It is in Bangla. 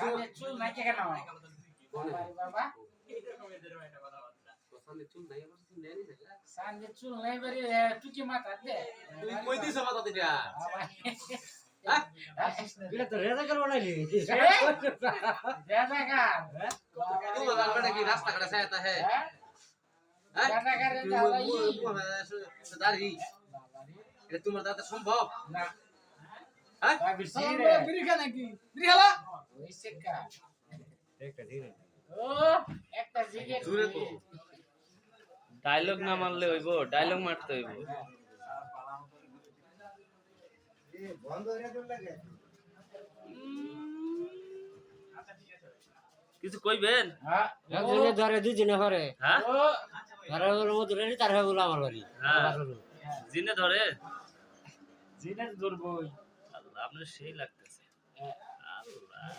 সামনে চুল নাই কেন বাবা সামনে চুল নাই বাড়ি টুকি মাথা দে তুই কই দিছ মাথা দিটা এটা তো রেজা করব নাইলি দাদা কা तू बता कि रास्ता कड़ा से आता है দাদা কা রে दाढ़ी এটা তোমার দাদা সম্ভব না হ্যাঁ বিসি সালাম রে বিড়ি খা নাকি বিড়ি খালা ওইসে কা একটা দিন ও একটা জিগে জোরে তো ডায়লগ না মারলে হইব ডায়লগ মারতে হইব কিছু কইবেন হ্যাঁ একজনে ধরে দুজনে ধরে হ্যাঁ ও ধরে ওর মধ্যে রেডি তার হয়ে বলে আমার বাড়ি হ্যাঁ জিনে ধরে জিনে ধরবই আল্লাহ আপনার সেই লাগতে